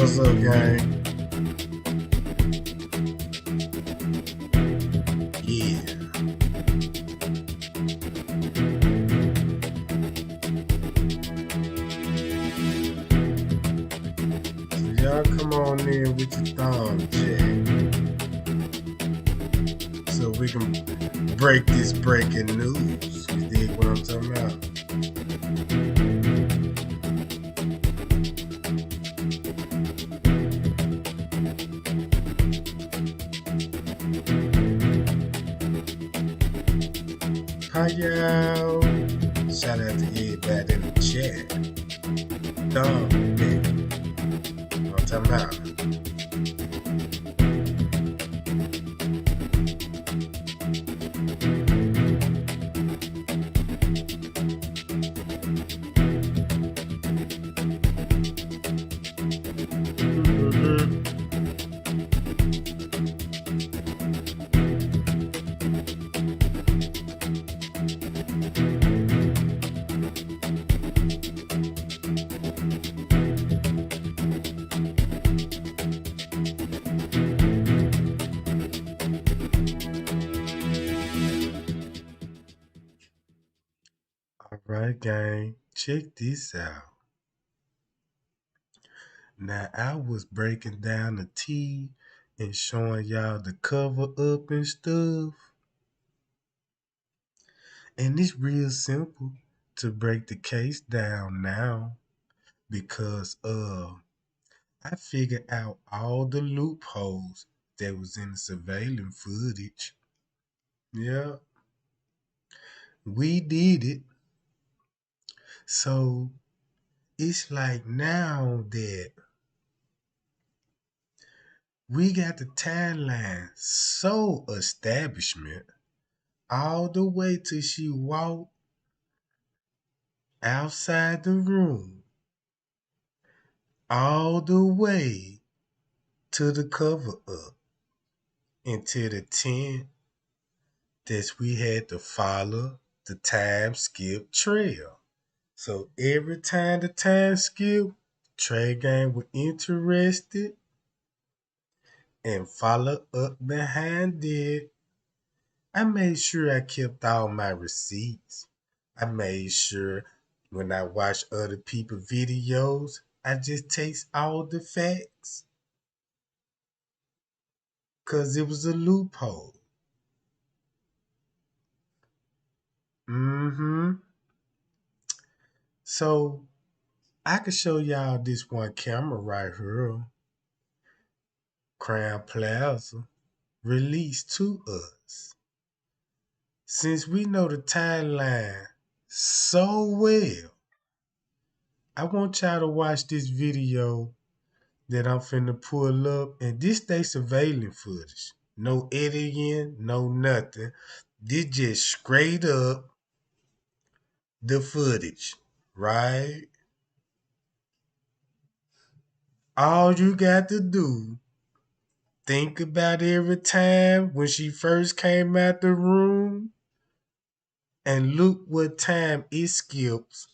What's up, gang? Yeah. So y'all come on in with your thumb check so we can break this breaking news. You dig what I'm talking about? Hi, y'all. Shout out to everybody in the chat. Thumb check. What I'm talking about? All right, gang. Check this out. Now, I was breaking down the tea and showing y'all the cover up and stuff. And it's real simple to break the case down now because I figured out all the loopholes that was in the surveillance footage. Yeah, we did it. So it's like now that we got the timeline so establishment all the way till she walked outside the room, all the way to the cover up into the tent that we had to follow the time skip trail. So every time the time skip, Tregang was interested and follow up behind it. I made sure I kept all my receipts. I made sure when I watch other people's videos, I just takes all the facts. Cause it was a loophole. Mm-hmm. So I could show y'all this one camera right here. Crown Plaza released to us. Since we know the timeline so well, I want y'all to watch this video that I'm finna pull up. And this they surveillance footage. No editing, no nothing. This just straight up the footage, right? All you got to do, think about every time when she first came out the room and look what time it skips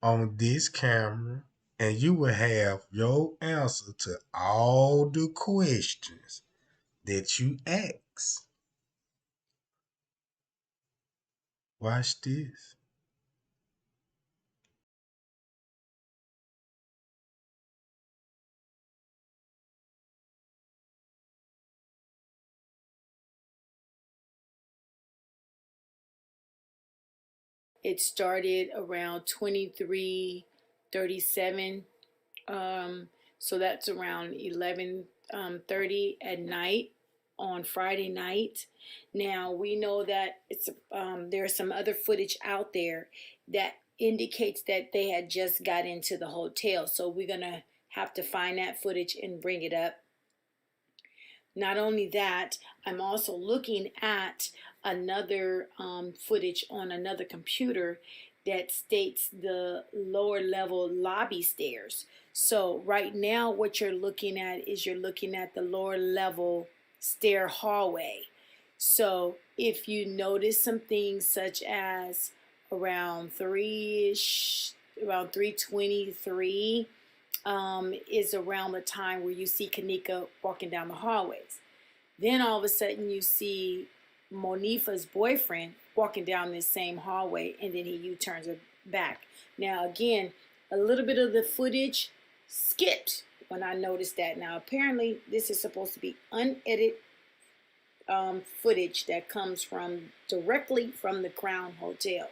on this camera, and you will have your answer to all the questions that you ask. Watch this. It started around 23:37. So that's around 11:30 at night on Friday night. Now we know that there's some other footage out there that indicates that they had just got into the hotel. So we're gonna have to find that footage and bring it up. Not only that, I'm also looking at another footage on another computer that states the lower level lobby stairs. So right now what you're looking at is you're looking at the lower level stair hallway. So if you notice some things such as around 3-ish, around 3:23, is around the time where you see Kenneka walking down the hallways. Then all of a sudden you see Monifa's boyfriend walking down this same hallway, and then he U-turns her back. Now again, a little bit of the footage skipped when I noticed that. Now apparently this is supposed to be unedited footage that comes from directly from the Crown Hotel.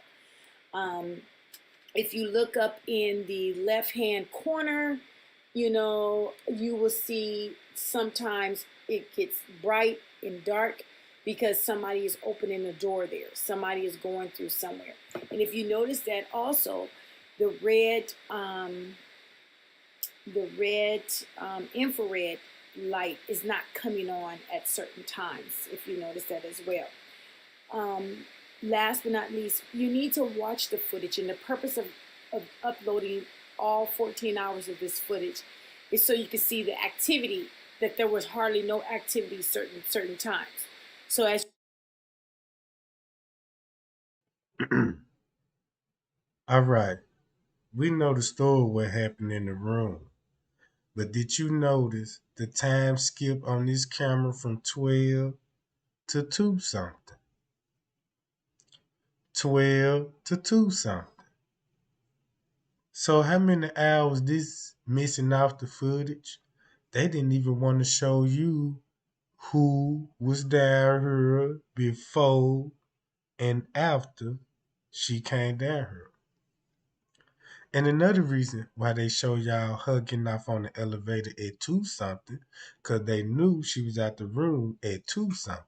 If you look up in the left hand corner, you will see sometimes it gets bright and dark because somebody is opening the door there. Somebody is going through somewhere. And if you notice that also, the red infrared light is not coming on at certain times, if you notice that as well. Last but not least, you need to watch the footage, and the purpose of uploading all 14 hours of this footage is so you can see the activity, that there was hardly no activity certain times. So as All right. We know the story what happened in the room. But did you notice the time skip on this camera from 12 to 2 something? 12 to 2 something. So how many hours this missing off the footage? They didn't even want to show you who was down here before and after she came down here. And another reason why they show y'all hugging off on the elevator at 2 something, because they knew she was out the room at 2 something.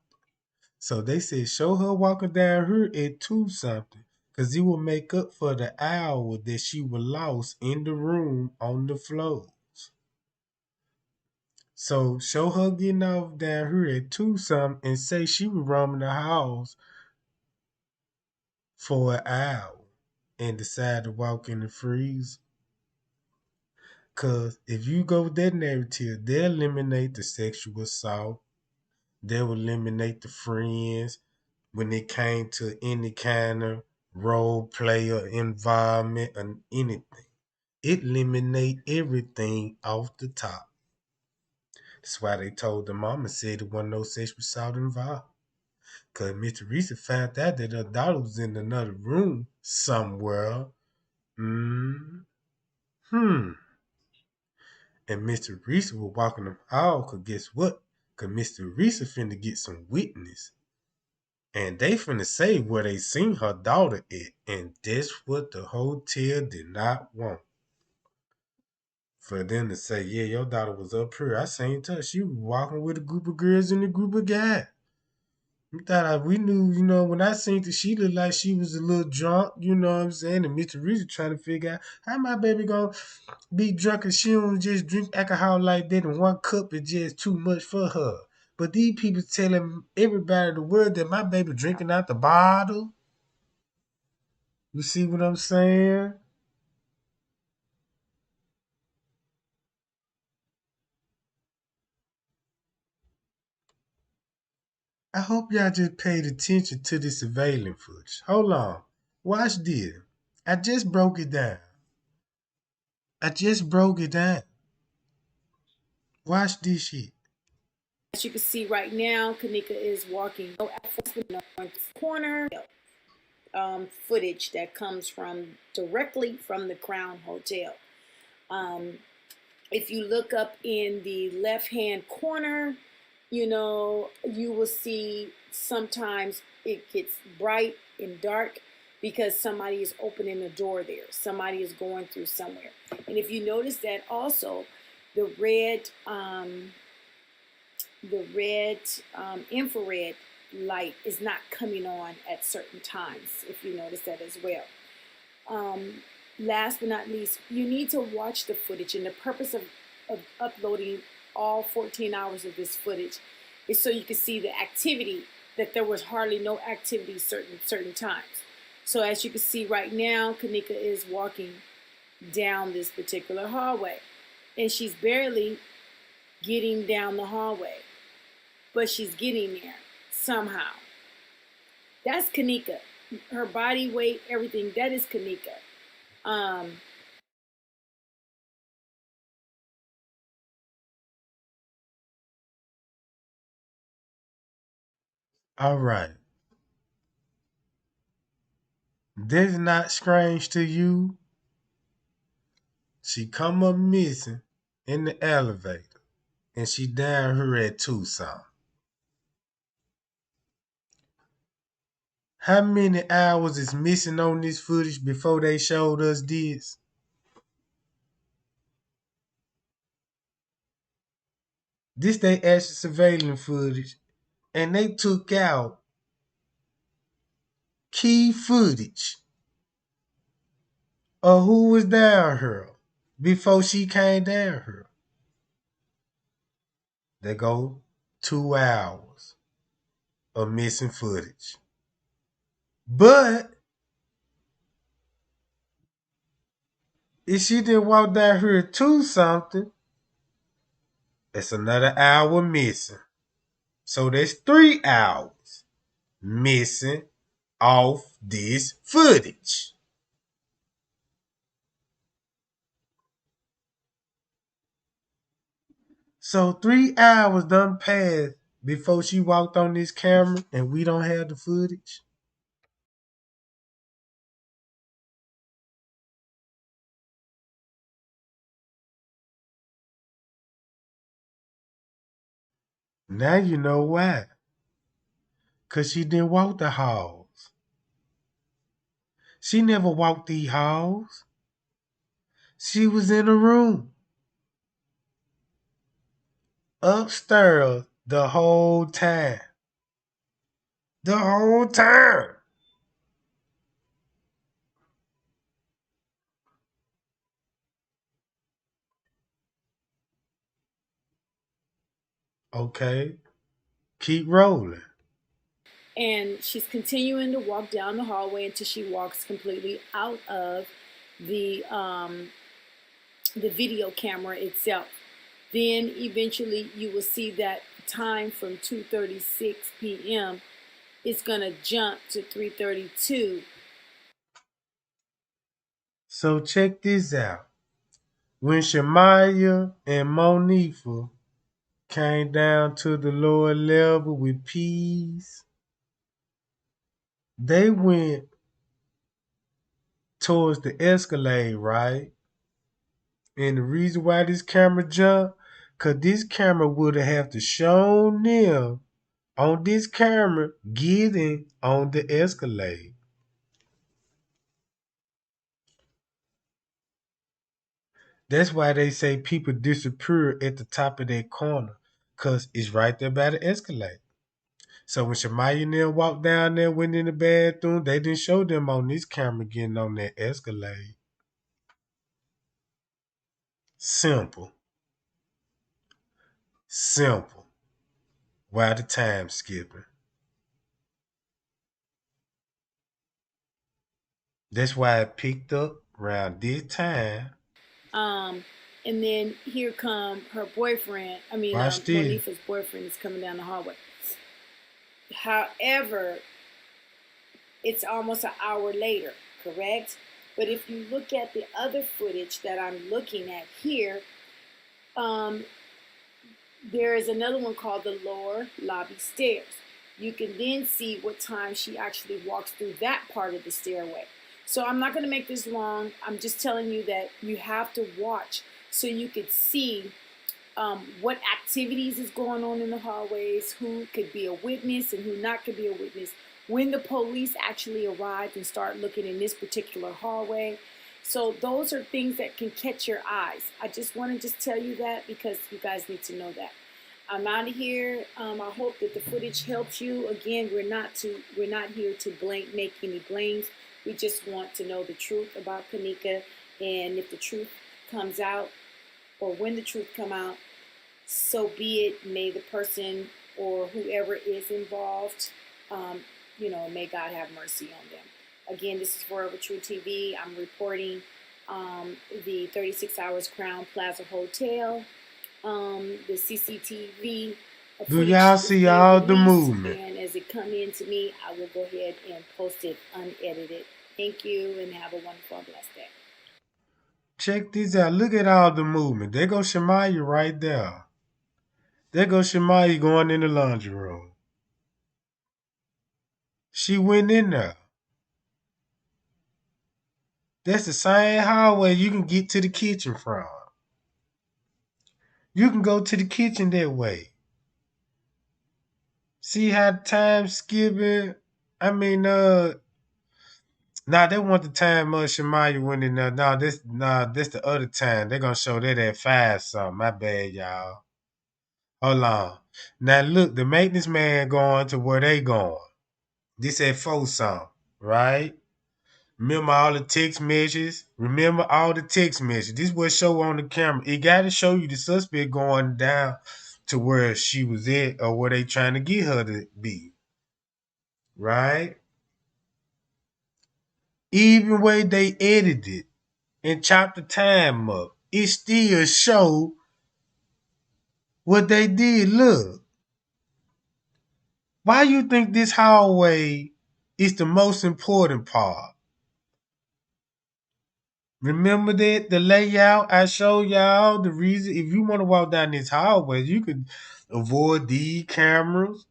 So they said, show her walking down here at 2 something, because it will make up for the hour that she was lost in the room on the floors. So show her getting off down here at 2 something and say she was roaming the house for an hour and decide to walk in the freezer. Because if you go with that narrative, they'll eliminate the sexual assault. They'll eliminate the friends when it came to any kind of role play or environment or anything. It eliminate everything off the top. That's why they told the mama said there wasn't no sexual assault involved. Because Mr. Reese found out that her daughter was in another room somewhere. Hmm. And Mr. Reese was walking them out, because guess what? Because Mr. Reese finna get some witness. And they finna say where they seen her daughter at. And that's what the hotel did not want. For them to say, yeah, your daughter was up here. I seen her. She was walking with a group of girls and a group of guys. We knew, when I seen her, she looked like she was a little drunk, you know what I'm saying? And Mr. Reese trying to figure out how my baby gonna be drunk and she don't just drink alcohol like that, and 1 cup is just too much for her. But these people telling everybody in the world that my baby drinking out the bottle. You see what I'm saying? I hope y'all just paid attention to the surveillance footage. Hold on. Watch this. I just broke it down. I just broke it down. Watch this shit. you can see right now, Kenneka is walking no corner. Footage that comes from directly from the Crown Hotel. If you look up in the left hand corner, you will see sometimes it gets bright and dark because somebody is opening the door there. Somebody is going through somewhere. And if you notice that also, the red infrared light is not coming on at certain times, if you notice that as well. Last but not least, you need to watch the footage, and the purpose of uploading all 14 hours of this footage is so you can see the activity, that there was hardly no activity certain times. So as you can see right now, Kenneka is walking down this particular hallway, and she's barely getting down the hallway, but she's getting there somehow. That's Kenneka. Her body weight, everything, that is Kenneka. All right. That's not strange to you. She come up missing in the elevator, and she down here at Tucson. How many hours is missing on this footage before they showed us this? This they actual surveillance footage, and they took out key footage of who was down here before she came down here. They go 2 hours of missing footage. But if she didn't walk down here to something, it's another hour missing. So that's 3 hours missing off this footage. So 3 hours done passed before she walked on this camera and we don't have the footage. Now you know why. Cause she didn't walk the halls. She never walked the halls. She was in a room upstairs the whole time. The whole time. Okay. Keep rolling. And she's continuing to walk down the hallway until she walks completely out of the um, the video camera itself. Then eventually you will see that time from 2:36 p.m. is gonna jump to 3:32. So check this out. When Shamaya and Monifa came down to the lower level with peas, they went towards the Escalade, right? And the reason why this camera jumped, cause this camera would have to show them on this camera getting on the Escalade. That's why they say people disappear at the top of that corner, cause it's right there by the Escalade. So when Shamaya and them walked down there, went in the bathroom, they didn't show them on this camera getting on that Escalade. Simple. Simple. Why the time skipping? That's why it picked up around this time. Um, and then here come her boyfriend. Watch this. Monifa's boyfriend is coming down the hallway. However, it's almost an hour later, correct? But if you look at the other footage that I'm looking at here, um, there is another one called the lower lobby stairs. You can then see what time she actually walks through that part of the stairway. So I'm not going to make this long. I'm just telling you that you have to watch so you could see what activities is going on in the hallways, who could be a witness and who not could be a witness, when the police actually arrived and start looking in this particular hallway. So those are things that can catch your eyes. I just want to just tell you that because you guys need to know that. I'm out of here. I hope that the footage helps you. Again, we're not here to make any blames. We just want to know the truth about Kenneka, and if the truth comes out, or when the truth come out, so be it. May the person or whoever is involved, may God have mercy on them. Again, this is Forever True TV. I'm reporting the 36 Hours Crown Plaza Hotel, the CCTV Do footage y'all was see being all the released, movement? and as it come in to me, I will go ahead and post it unedited. Thank you, and have a wonderful and blessed day. Check this out. Look at all the movement. There goes Shamaya right there. There goes Shamaya going in the laundry room. She went in there. That's the same hallway you can get to the kitchen from. You can go to the kitchen that way. See how time skipping? I mean, nah, they want the time Shemaya went in there. This the other time. They're gonna show that at 5 something. My bad, y'all. Hold on. Now look, the maintenance man going to where they going. This at 4 something, right? Remember all the text messages? Remember all the text messages. This what show on the camera. It gotta show you the suspect going down to where she was at or where they trying to get her to be. Right? Even way they edited and chopped the time up, it still show what they did. Look, why you think this hallway is the most important part? Remember that the layout I showed y'all. The reason if you want to walk down this hallway, you could avoid these cameras.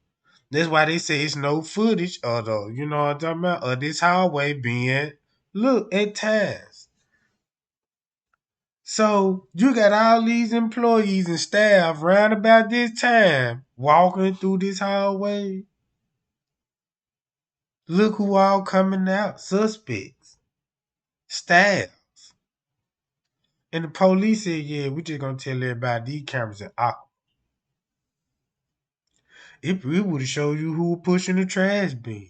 That's why they say it's no footage of the, you know what I'm talking about, of this hallway being look at times. So you got all these employees and staff round about this time walking through this hallway. Look who all coming out. Suspects. Staff. And the police said, yeah, we just gonna tell everybody these cameras are awkward. It would have showed you who was pushing the trash bin.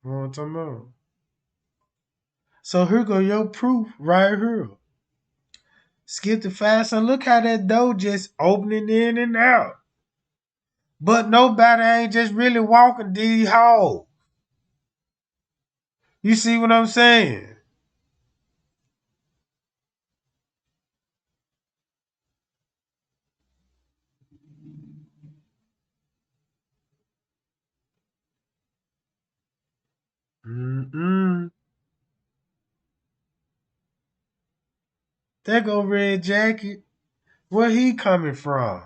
You know what I'm talking about? So here go your proof right here. Skip the fast and look how that door just opening in and out. But nobody ain't just really walking these halls. You see what I'm saying? Mm-mm. There go Red Jacket. Where he coming from?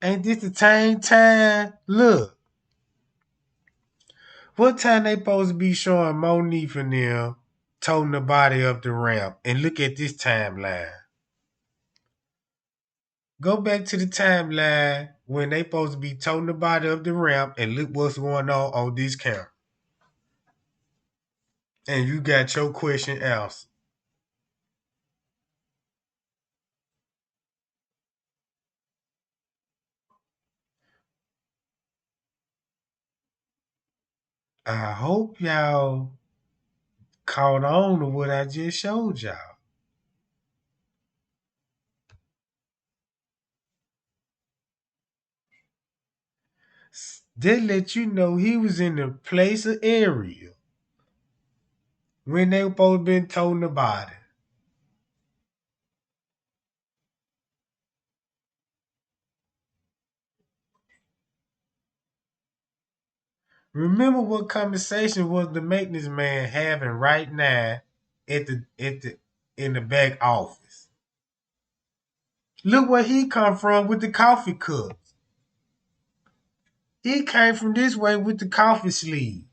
Ain't this the same time? Look, what time they supposed to be showing Monique and them toting the body up the ramp? And look at this timeline. Go back to the timeline when they supposed to be toting the body up the ramp and look what's going on this camera. And you got your question answered. I hope y'all caught on to what I just showed y'all. They let you know he was in the place or area when they supposed to been toting the body. Remember what conversation was the maintenance man having right now at the in the back office. Look where he come from with the coffee cups. He came from this way with the coffee sleeve.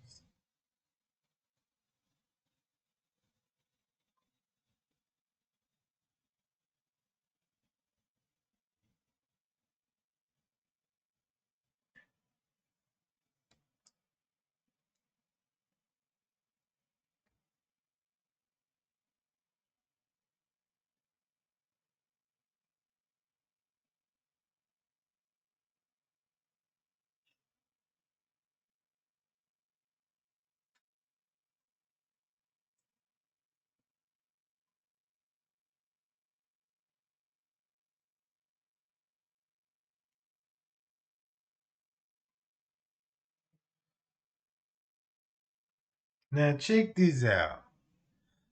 Now check this out.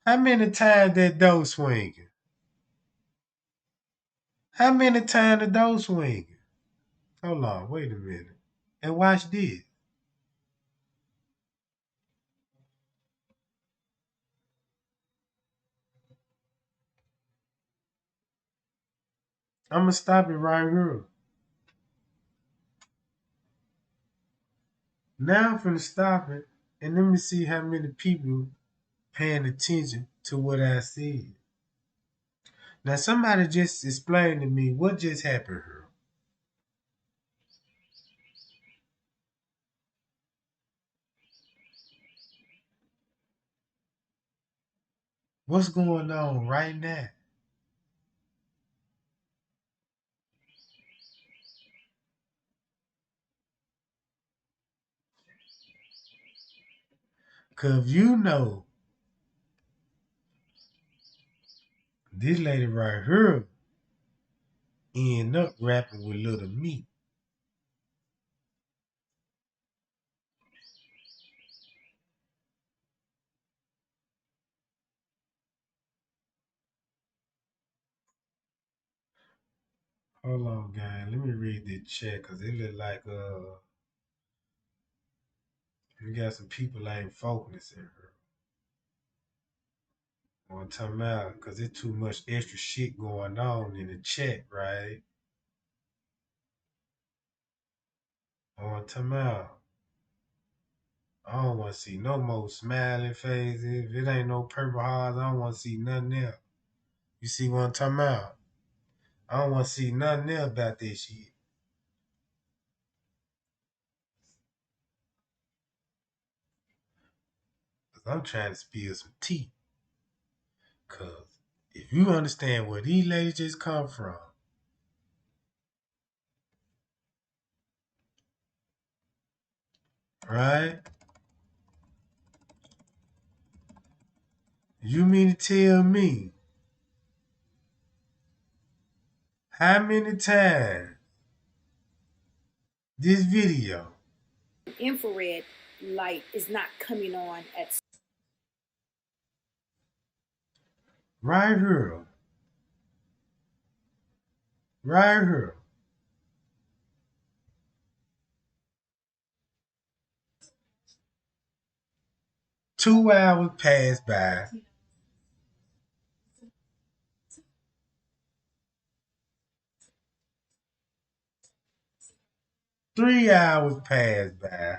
How many times that door swinging? How many times the door swinging? Hold on, wait a minute. And watch this. I'm gonna stop it right here. Now I'm finna stop it and let me see how many people paying attention to what I said. Now somebody just explain to me what just happened here. What's going on right now? Cause you know this lady right here end up rapping with Little Me. Hold on, guys. Let me read this chat because it look like we got some people that ain't focusing here. On time out because there's too much extra shit going on in the chat, right? On time out. I don't want to see no more smiling faces. If it ain't no purple hearts, I don't want to see nothing else. You see what I'm talking about? I don't want to see nothing else about this shit. Because I'm trying to spill some tea. Because if you understand where these ladies just come from, right? You mean to tell me how many times this video Infrared light is not coming on at right here, right here, 2 hours passed by, 3 hours passed by,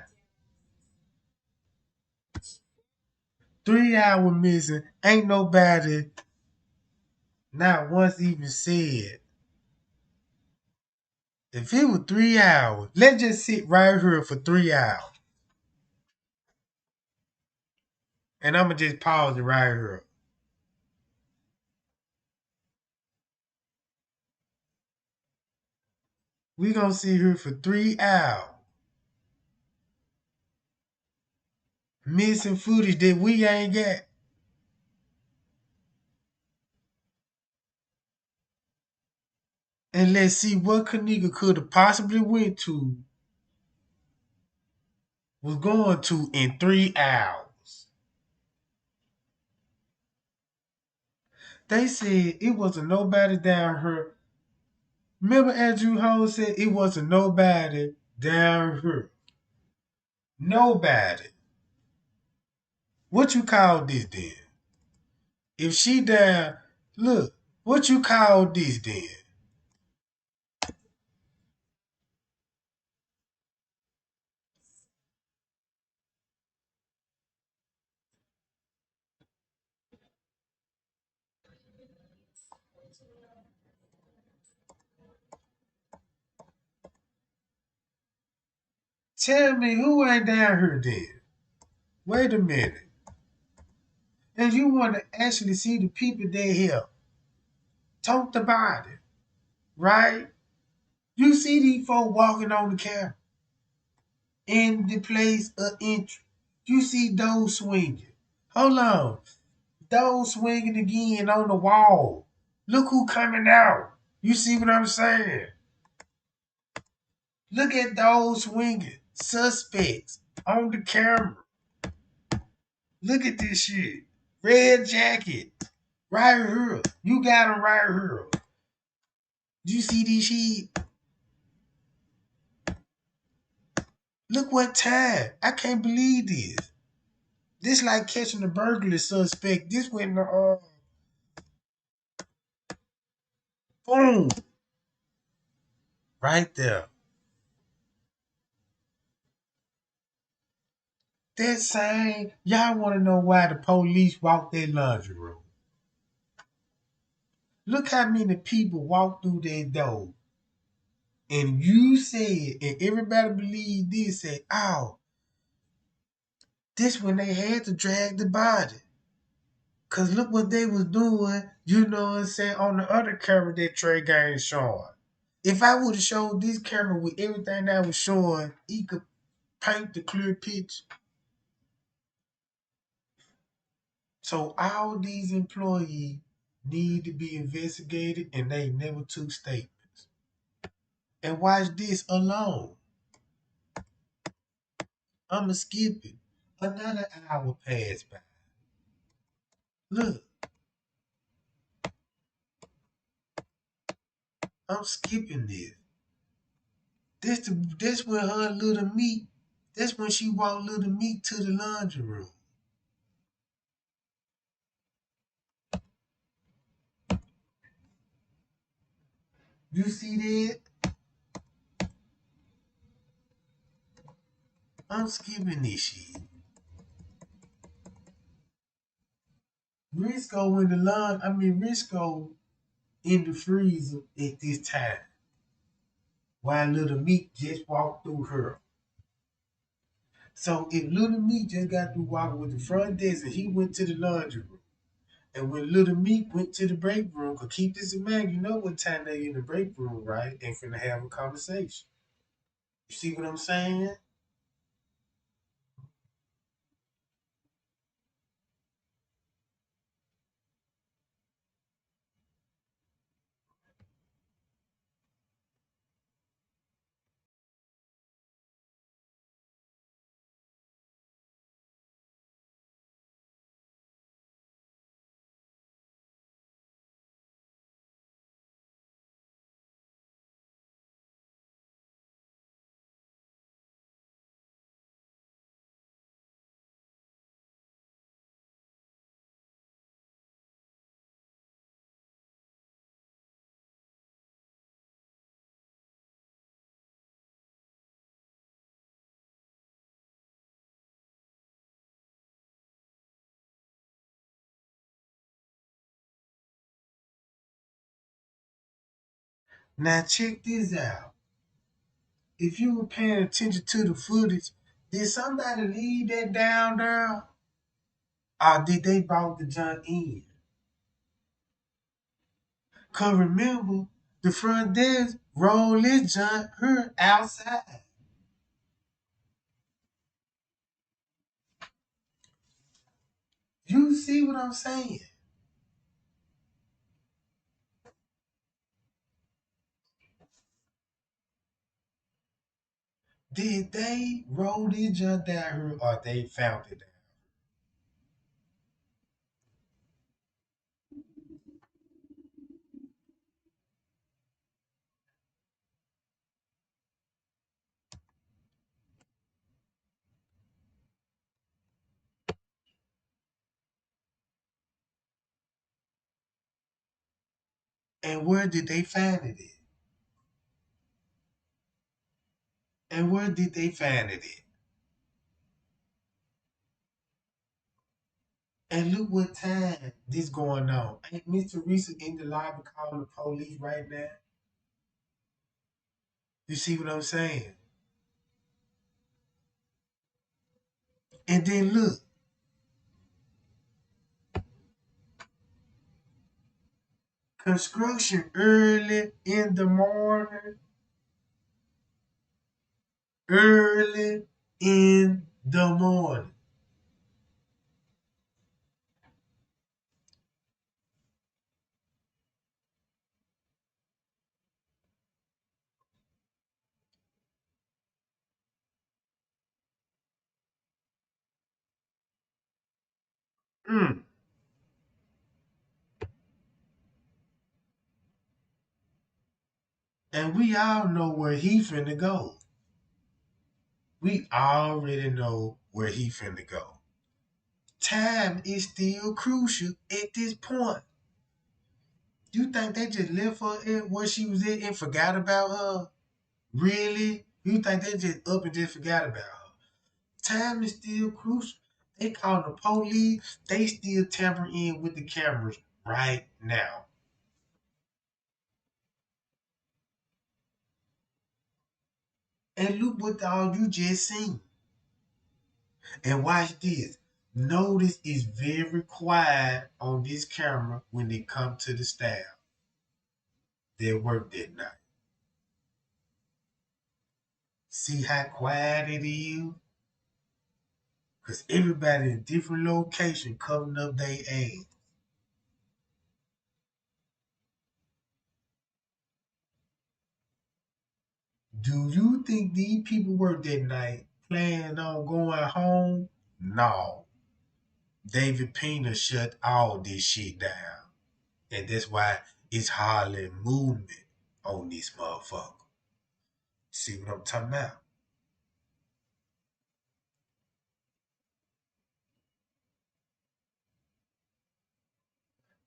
3 hours missing. Ain't nobody not once even said. If it was 3 hours, let's just sit right here for 3 hours. And I'm going to just pause it right here. We going to sit here for 3 hours. Missing footage that we ain't got. And let's see what Kenneka could have possibly went to, was going to in 3 hours. They said it wasn't nobody down here. Remember Andrew Ho said it wasn't nobody down here. Nobody. What you call this then? If she down, look, what you call this then? Tell me who ain't down here then? Wait a minute. And you want to actually see the people they help. Talk about it, right? You see these folk walking on the camera in the place of entry. You see those swinging. Hold on. Those swinging again on the wall. Look who coming out. You see what I'm saying? Look at those swinging. Suspects on the camera. Look at this shit. Red jacket. Right here. You got them right here. Do you see this shit? Look what time. I can't believe this. This like catching the burglary suspect. This went to boom. Right there. That same, y'all want to know why the police walked that laundry room. Look how many people walked through that door. And you said, and everybody believed this, said, oh, this when they had to drag the body. Cause look what they was doing, you know what I'm saying, on the other camera that Tregang showing. If I would have showed this camera with everything that was showing, he could paint the clear picture. So all these employees need to be investigated and they never took statements. And watch this alone. I'ma skip it. Another hour passed by. Look, I'm skipping this. This when her little meat, that's when she walked little meat to the laundry room. You see that? I'm skipping this shit. Risco in the freezer at this time. While little meat just walked through her. So if little meat just got through walking with the front desk and he went to the laundry room. And when little meat went to the break room, cause keep this in mind, you know what time they in the break room, right? They finna have a conversation. You see what I'm saying? Now check this out. If you were paying attention to the footage, did somebody leave that down there? Or did they brought the junk in? Cause remember, the front desk rolled this junk her outside. You see what I'm saying? Did they roll this junk down her or they found it down? And where did they find it at? And where did they find it at? And look what time this going on. Ain't Mr. Reese in the lobby calling the police right now? You see what I'm saying? And then look, construction early in the morning, early in the morning. Mm. And we all know where he finna go. We already know where he finna go. Time is still crucial at this point. You think they just left her at where she was at and forgot about her? Really? You think they just up and just forgot about her? Time is still crucial. They call the police. They still tamper in with the cameras right now. And look what all you just seen. And watch this. Notice it's very quiet on this camera when they come to the staff. They work that night. See how quiet it is? Because everybody in different location covering up their ass. Do you think these people work that night planning on going home? No. David Pena shut all this shit down. And that's why it's hardly movement on this motherfucker. See what I'm talking about?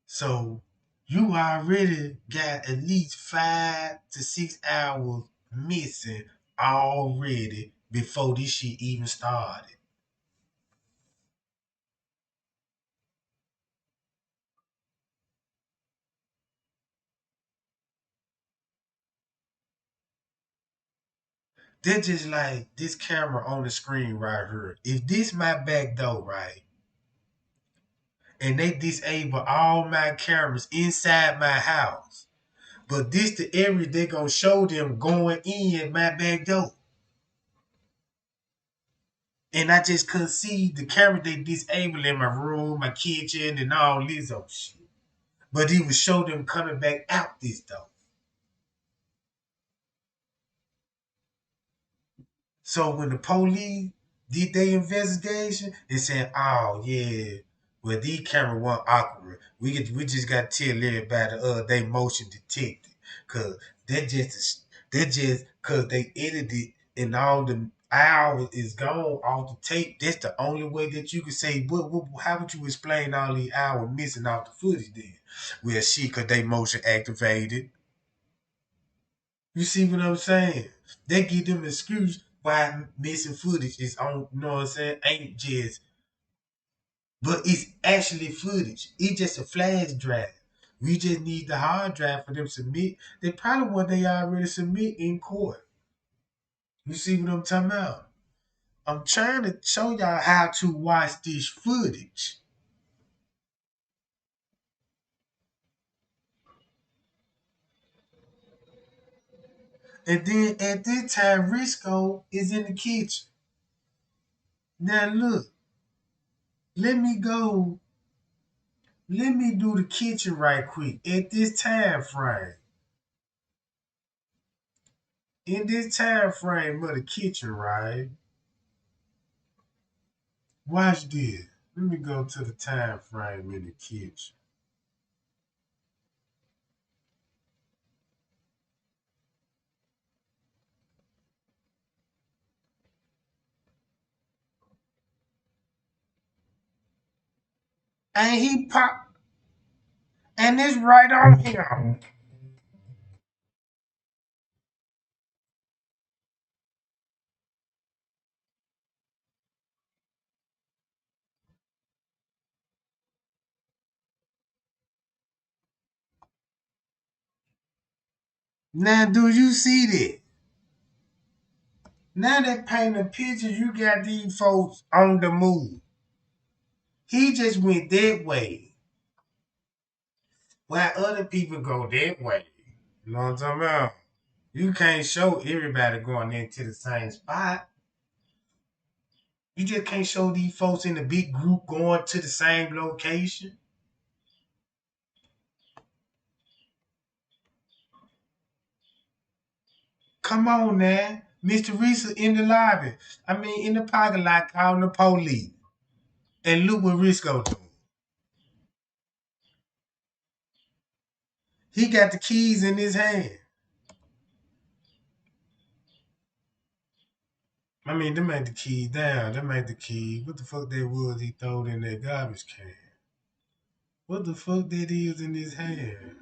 So you already got at least 5 to 6 hours missing already before this shit even started. They're just like this camera on the screen right here. If this my back door, right, and they disable all my cameras inside my house, but this the area they gonna show them going in my back door. And I just couldn't see the camera they disabled in my room, my kitchen, and all this old shit. But he would show them coming back out this door. So when the police did their investigation, they said, "Oh yeah, well these cameras weren't accurate. We just got to tell everybody they motion detected, cause they just cause they edited and all the hours is gone off the tape. That's the only way that you could say how would you explain all these hours missing off the footage then? Well, cause they motion activated. You see what I'm saying? They give them an excuse why missing footage is on, you know what I'm saying? Ain't just, but it's actually footage. It's just a flash drive. We just need the hard drive for them to submit. They probably what they already submit in court. You see what I'm talking about? I'm trying to show y'all how to watch this footage. And then at this time, Risco is in the kitchen. Now look, let me go let me do the kitchen right quick at this time frame. In this time frame of the kitchen, right? Watch this. Let me go to the time frame in the kitchen. And he pop, and it's right on here. Now, do you see that? Now that paint a picture, you got these folks on the move. He just went that way, while other people go that way. You know what I'm talking about? You can't show everybody going into the same spot. You just can't show these folks in a big group going to the same location. Come on now. Mr. Reese in the lobby. I mean, in the parking lot calling the police. And look what Risco doing. He got the keys in his hand. I mean, them ain't the keys down. Them ain't the keys. What the fuck that was he throwed in that garbage can? What the fuck that is in his hand?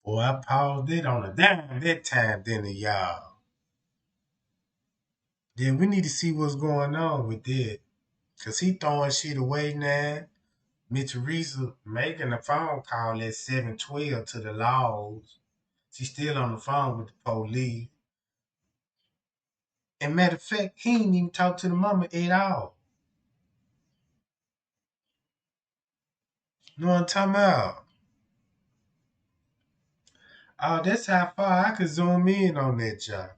Boy, I paused it on a dime that time, didn't it, y'all? Then we need to see what's going on with that. Cause he throwing shit away now. Miss Teresa making a phone call at 7:12 to the laws. She's still on the phone with the police. And matter of fact, he ain't even talk to the mama at all. You know what I'm talking about? Oh, that's how far I could zoom in on that job.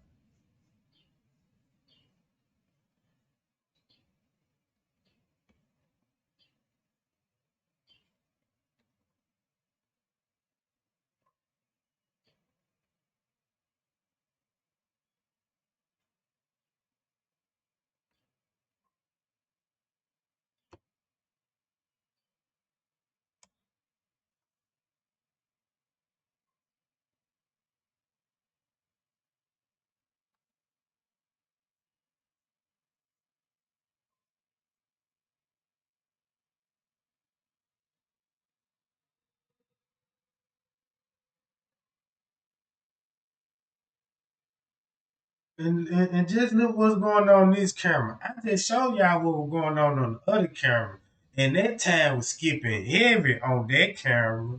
And just look what's going on this camera. I just showed y'all what was going on the other camera. And that time was skipping heavy on that camera.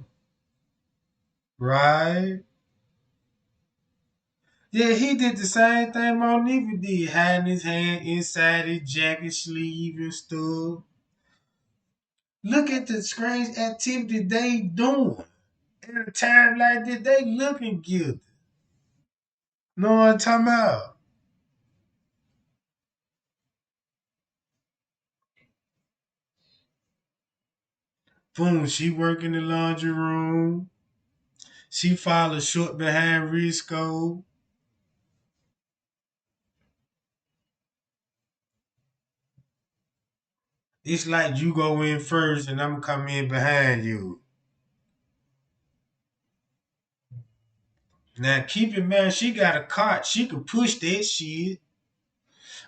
Right? Yeah, he did the same thing Monique did, hiding his hand inside his jacket sleeve and stuff. Look at the strange activity they doing. At a time like this, they looking guilty. Know what I'm talking about? Boom, she work in the laundry room. She follows short behind Risco. It's like you go in first and I'm come in behind you. Now keep in mind, she got a cart. She could push that shit.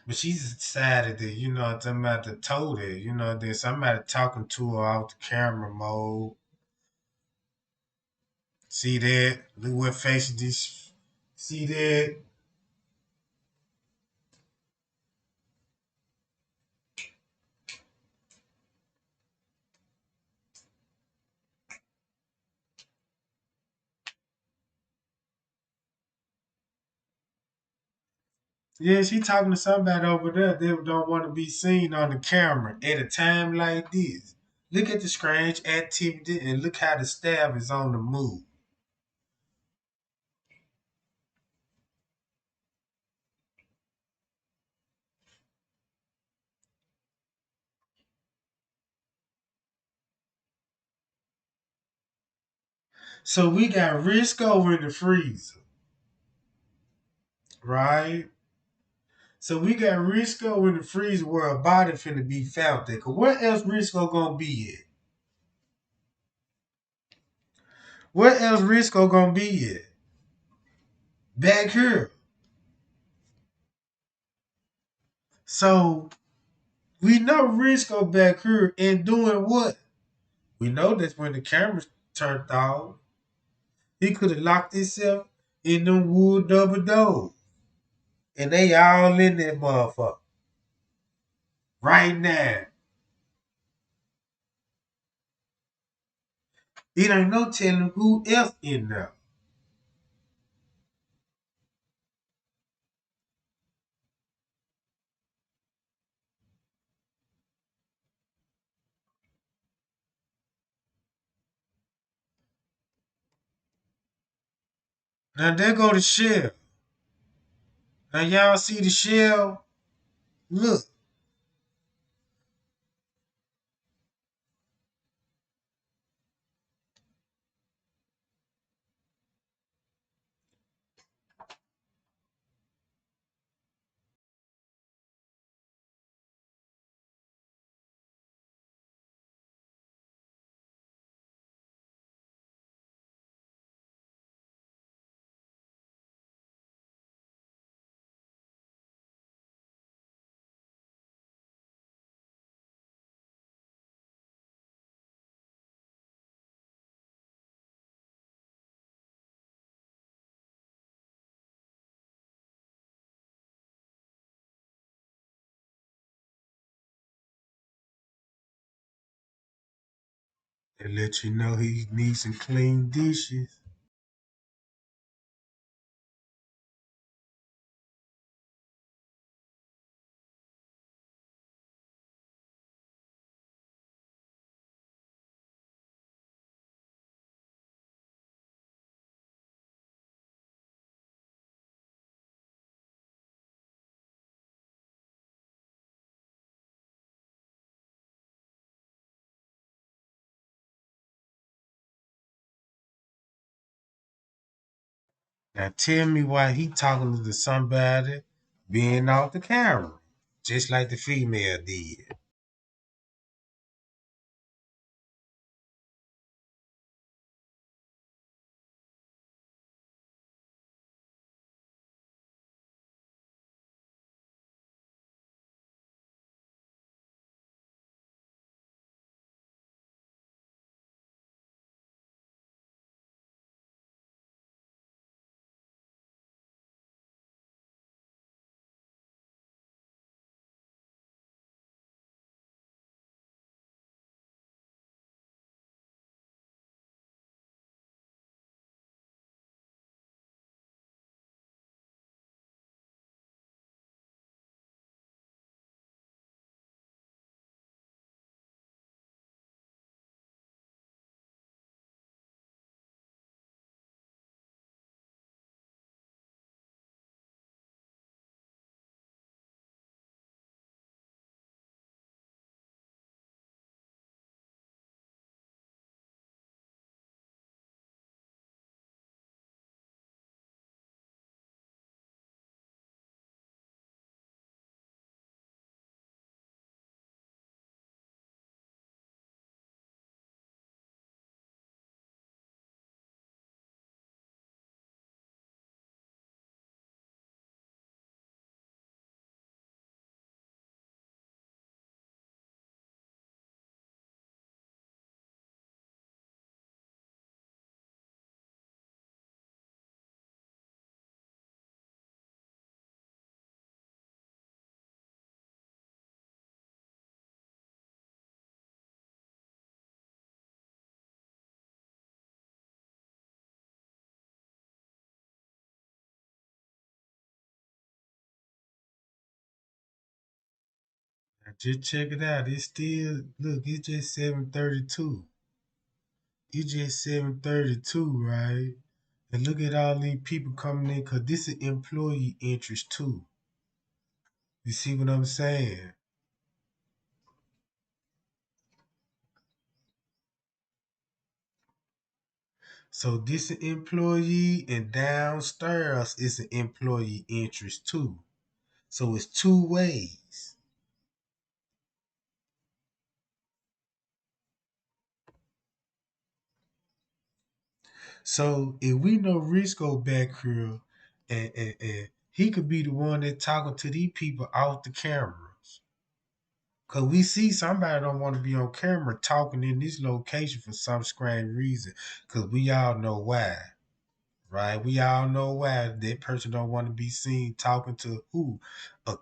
But she's decided that, talking about to told her, there's somebody talking to her off the camera mode. See that? Look what face this. See that? Yeah, she talking to somebody over there that don't want to be seen on the camera at a time like this. Look at the strange activity and look how the staff is on the move. So we got Risk over in the freezer, right? So we got Risco in the freezer where a body finna be found there. Cause where else Risco gonna be at? Where else Risco gonna be at? Back here. So we know Risco back here and doing what? We know that's when the cameras turned off. He could have locked himself in them wood double doors. And they all in that motherfucker. Right now. It ain't no telling who else in there. Now there go the shell. Now y'all see the shell? Look. And let you know he needs some clean dishes. Now tell me why he talking to somebody being off the camera, just like the female did. Now just check it out. It's still look. It's just 7:32. It's just 7:32, right? And look at all these people coming in, cause this is employee interest too. You see what I'm saying? So this is employee, and downstairs is an employee interest too. So it's two ways. So if we know Risco back here, and he could be the one that talking to these people off the cameras. Cause we see somebody don't want to be on camera talking in this location for some strange reason. Cause we all know why, right? We all know why that person don't want to be seen talking to who, a,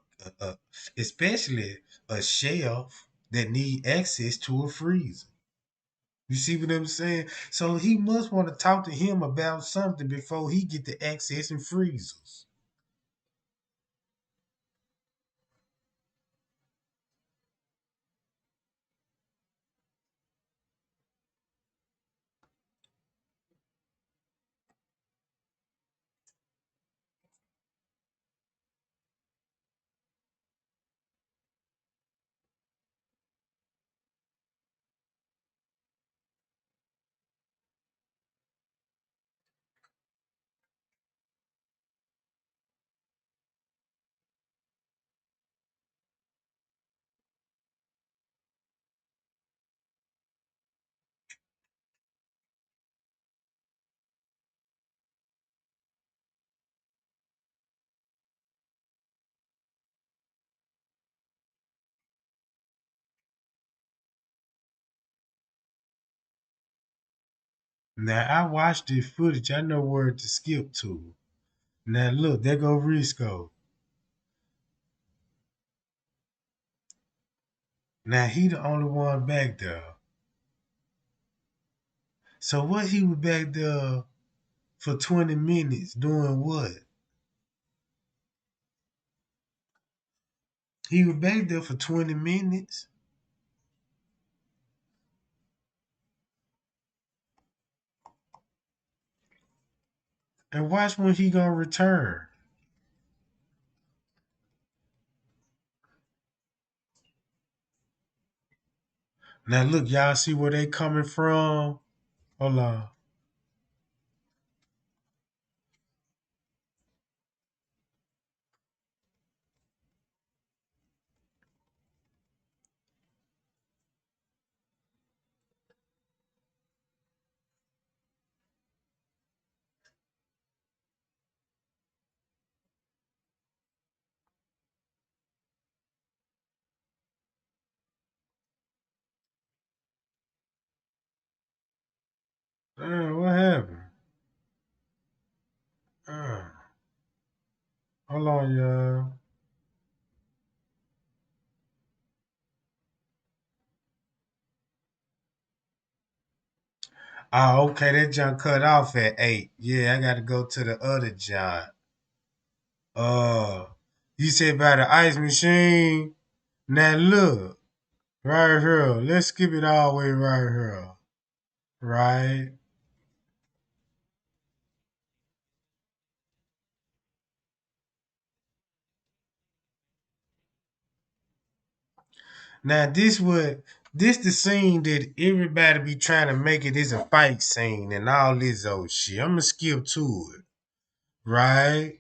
especially a shelf that need access to a freezer. You see what I'm saying? So he must want to talk to him about something before he get the access and freezers. Now I watched this footage. I know where to skip to. Now look, there go Risco. Now he the only one back there. So what he was back there for 20 minutes doing what? He was back there for 20 minutes. And watch when he gonna return. Now look, y'all see where they coming from? Hold on. What happened? Uh, Hold on, y'all. Oh, okay, that junk cut off at 8. Yeah, I gotta go to the other junk. Uh, you said about the ice machine. Now look, right here. Let's skip it all the way right here. Right? Now this the scene that everybody be trying to make it is a fight scene and all this old shit. I'm gonna skip to it. Right?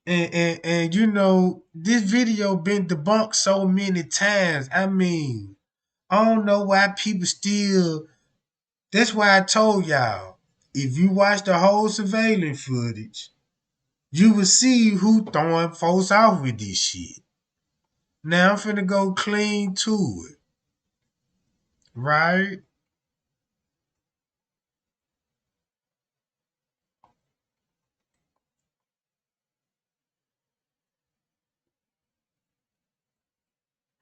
And you know, this video been debunked so many times. I mean, I don't know why people still. That's why I told y'all, if you watch the whole surveillance footage, you will see who throwing folks off with this shit. Now I'm finna go clean to it, right?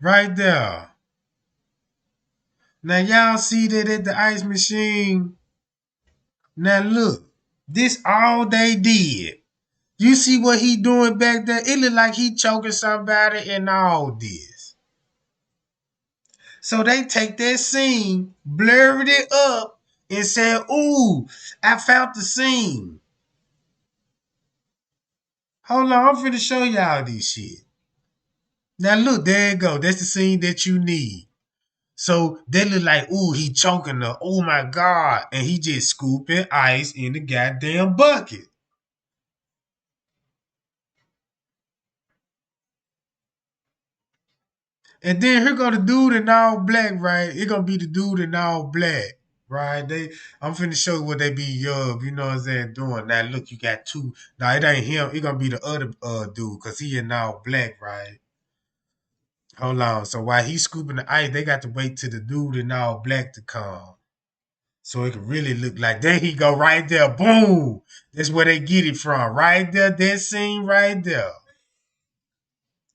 Right there. Now y'all see that at the ice machine. Now look, this all they did. You see what he doing back there? It look like he choking somebody and all this. So they take that scene, blurred it up, and said, ooh, I found the scene. Hold on, I'm finna show y'all this shit. Now look, there you go. That's the scene that you need. So they look like, ooh, he choking her. Oh my God. And he just scooping ice in the goddamn bucket. And then here go the dude in all black, right? It gonna be the dude in all black, right? I'm finna show you what they be you know what I'm saying, doing. Now look, you got two. Now it ain't him. It gonna be the other dude, cause he in all black, right? Hold on. So while he's scooping the ice, they got to wait till the dude in all black to come. So it can really look like there he go right there. Boom. That's where they get it from. Right there. That scene right there.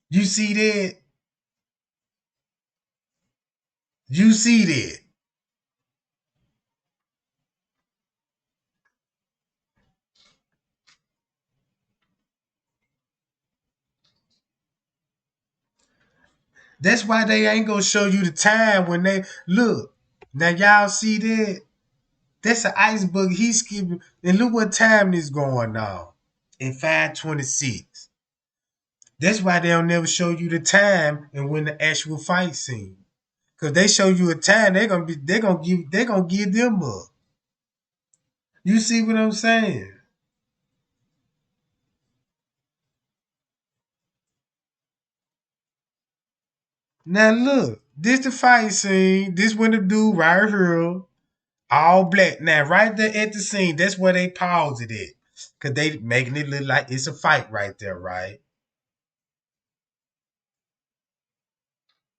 You see that? You see that? That's why they ain't gonna show you the time when they look. Now y'all see that? That's an iceberg he's skipping. And look what time is going on. In 5:26. That's why they'll never show you the time and when the actual fight scene. Cause they show you a time, they're gonna give them up. You see what I'm saying? Now look, this the fight scene. This when the dude right here, all black. Now right there at the scene, that's where they pause it at. Cause they making it look like it's a fight right there, right?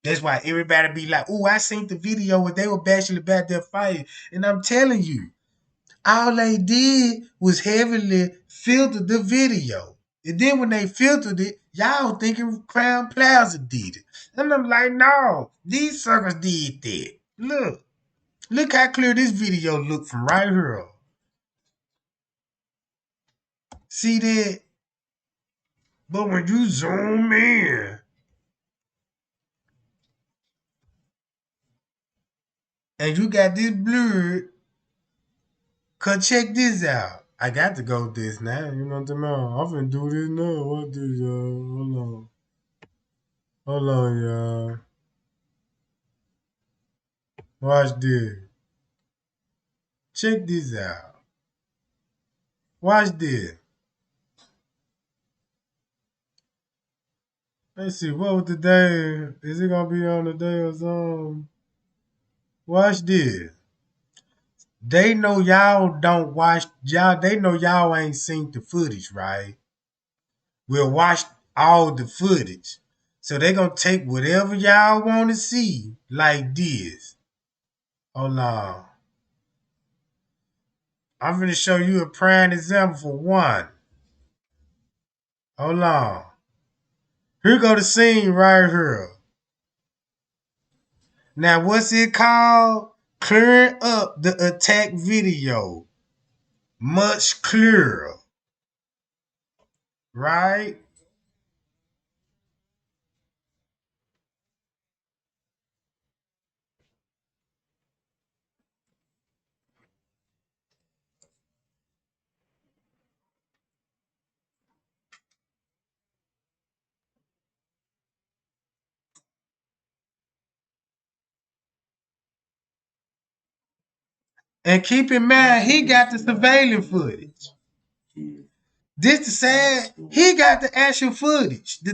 That's why everybody be like, "Oh, I seen the video where they were bashing about their fight," and I'm telling you, all they did was heavily filter the video. And then when they filtered it, y'all thinking Crown Plaza did it. And I'm like, no, these suckers did that. Look. Look how clear this video look from right here. See that? But when you zoom in and you got this blurred, cause check this out. I got to go with this now. You know what I'm saying? I'm finna do this now. What this, y'all? Hold on. Hold on, y'all. Watch this. Check this out. Watch this. Let's see. What was the day? Is it gonna be on the day or something? Watch this. They know y'all don't watch y'all. They know y'all ain't seen the footage, right? We'll watch all the footage. So they gonna take whatever y'all want to see, like this. Hold on. I'm gonna show you a prime example for one. Hold on. Here go the scene right here. Now what's it called? Clearing up the attack video. Much clearer. Right? And keep in mind, he got the surveillance footage. This the sad, he got the actual footage, the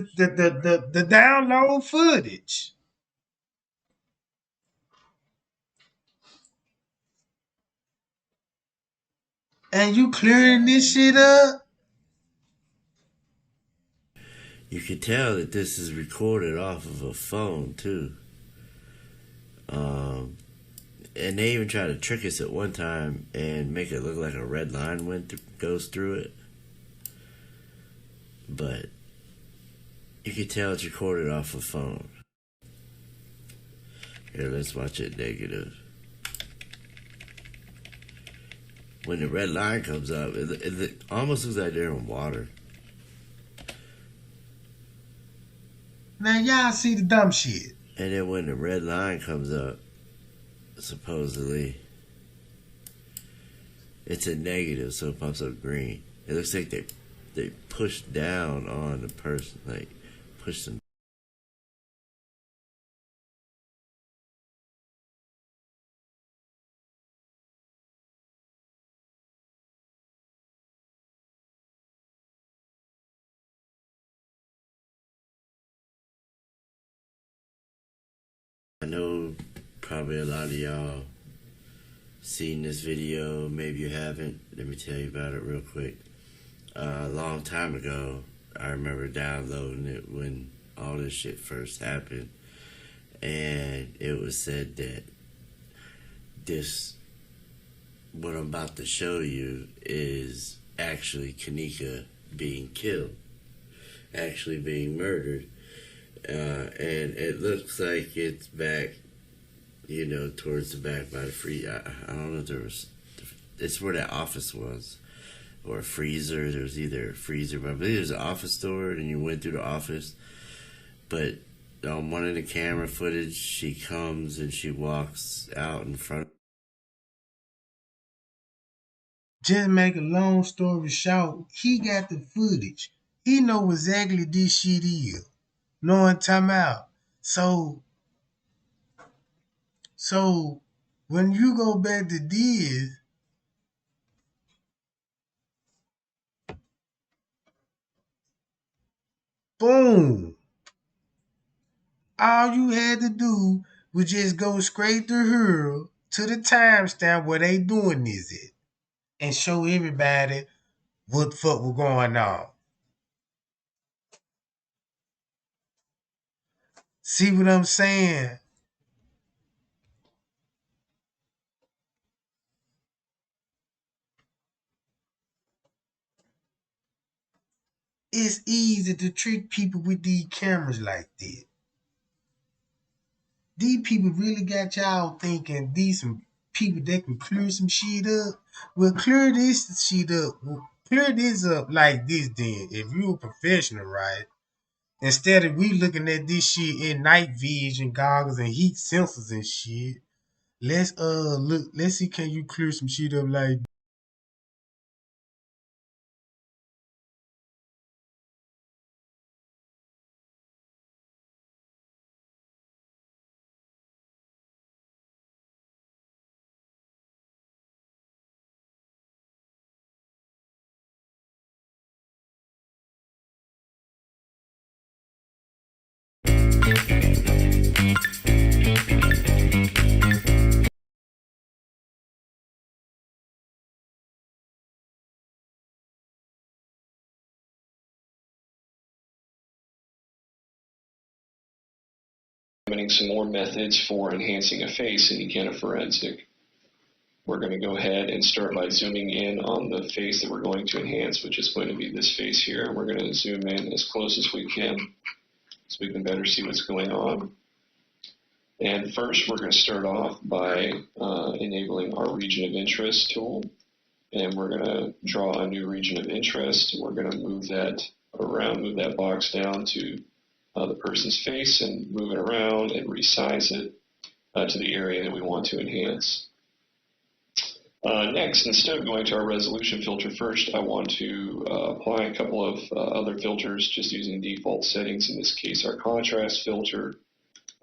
download footage. And you clearing this shit up? You can tell that this is recorded off of a phone too. Um, and they even try to trick us at one time and make it look like a red line goes through it. But you can tell it's recorded off a phone. Here, let's watch it negative. When the red line comes up, it almost looks like they're in water. Now y'all see the dumb shit. And then when the red line comes up, supposedly, it's a negative, so it pops up green. It looks like they pushed down on the person, like pushed them. I know probably a lot of y'all seen this video, maybe you haven't. Let me tell you about it real quick. A long time ago, I remember downloading it when all this shit first happened, and it was said that this, what I'm about to show you, is actually Kenneka being killed, actually being murdered. And it looks like it's back, towards the back by the free. I don't know if there was. It's where that office was, or a freezer. There was either a freezer, but I believe there's an office door, and you went through the office. But on one of the camera footage, she comes and she walks out in front. Just make a long story short, he got the footage. He know exactly this shit is. Knowing time out. So when you go back to this, boom. All you had to do was just go straight to her to the timestamp where they doing this at and show everybody what the fuck was going on. See what I'm saying? It's easy to trick people with these cameras like that. These people really got y'all thinking these some people that can clear some shit up. Well, clear this shit up. Clear this up like this then. If you a professional, right? Instead of we looking at this shit in night vision goggles and heat sensors and shit, let's see can you clear some shit up like Implementing some more methods for enhancing a face in Kenneka Forensic. We're going to go ahead and start by zooming in on the face that we're going to enhance, which is going to be this face here. We're going to zoom in as close as we can so we can better see what's going on. And first, we're going to start off by enabling our region of interest tool. And we're going to draw a new region of interest. We're going to move that around, move that box down to the person's face and move it around and resize it to the area that we want to enhance. Next, instead of going to our resolution filter first, I want to apply a couple of other filters just using default settings, in this case our contrast filter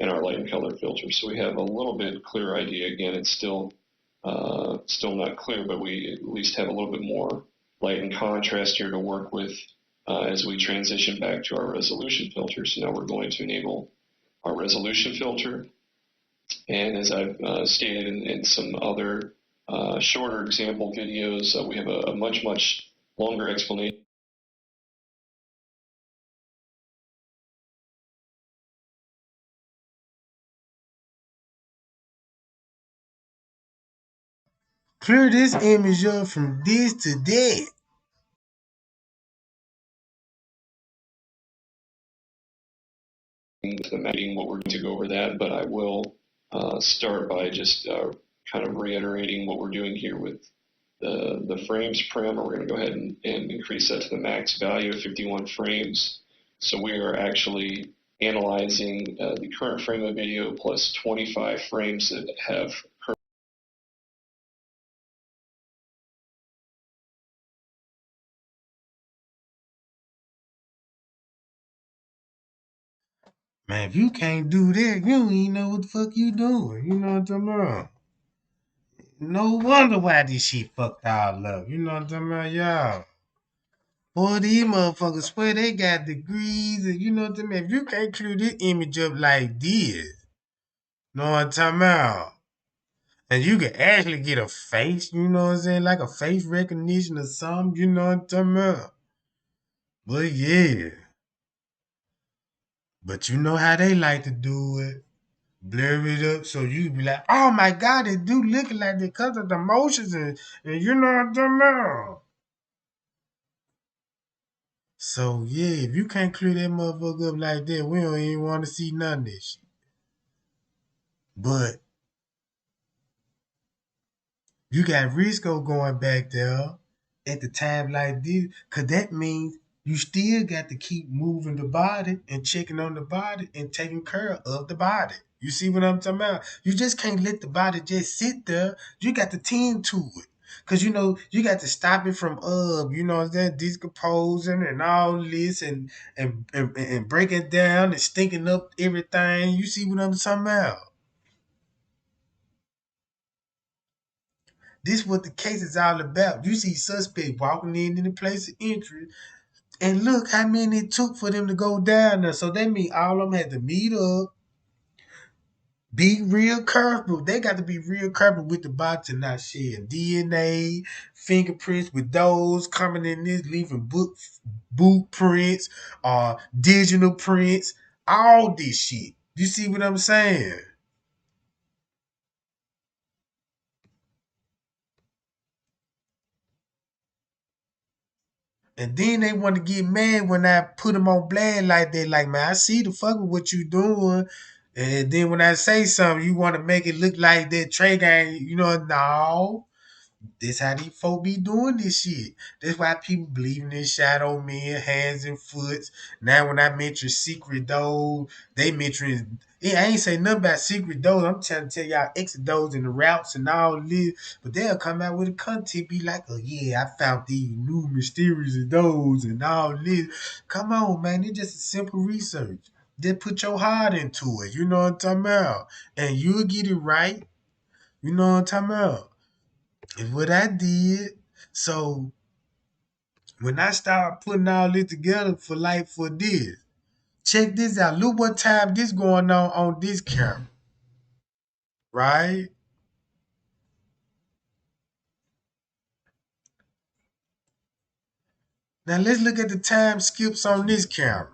and our light and color filter. So we have a little bit clearer idea. Again, it's still not clear, but we at least have a little bit more light and contrast here to work with as we transition back to our resolution filter. So now we're going to enable our resolution filter. And as I've stated in some other shorter example videos, we have a much longer explanation. clear this image up from this to that. The mapping, what we're going to go over that, but I will start by just kind of reiterating what we're doing here with the frames parameter. We're going to go ahead and increase that to the max value of 51 frames. So we are actually analyzing the current frame of video plus 25 frames that have Man, if you can't do that, you don't even know what the fuck you doing. You know what I'm talking about? No wonder why this shit fucked all up. You know what I'm talking about, y'all? Boy, these motherfuckers swear they got degrees and you know what I mean? If you can't clear this image up like this, know what I'm talking about? And you can actually get a face, you know what I'm saying? Like a face recognition or something, you know what I'm talking about? But yeah. But you know how they like to do it. Blur it up so you be like, oh my god, it do look like they because of the motions and you know what I'm talking about. So yeah, if you can't clear that motherfucker up like that, we don't even want to see none of this shit. But you got Risco going back there at the time like this, cause that means you still got to keep moving the body and checking on the body and taking care of the body. You see what I'm talking about? You just can't let the body just sit there. You got to tend to it. Cause you know, you got to stop it from you know what I'm saying, decomposing and all this and breaking down and stinking up everything. You see what I'm talking about? This what the case is all about. You see suspect walking in the place of entry, and look how many it took for them to go down there. So that means all of them had to meet up, be real careful. They got to be real careful with the box and not sharing DNA, fingerprints with those coming in this, leaving boot prints, digital prints, all this shit. You see what I'm saying? And then they want to get mad when I put them on blast like that. Like, man, I see the fuck with what you doing. And then when I say something, you want to make it look like that Tregang, no. This how these folk be doing this shit. That's why people believe in this shadow men, hands and foots. Now when I mention secret doors, they mention I ain't say nothing about secret doors. I'm trying to tell y'all exit doors and the routes and all this. But they'll come out with a content, be like, oh yeah, I found these new mysterious doors and all this. Come on, man. It's just a simple research. Just put your heart into it. You know what I'm talking about? And you'll get it right. You know what I'm talking about? Is what I did. So when I started putting all this together for this, check this out. Look what time this going on this camera, right? Now let's look at the time skips on this camera.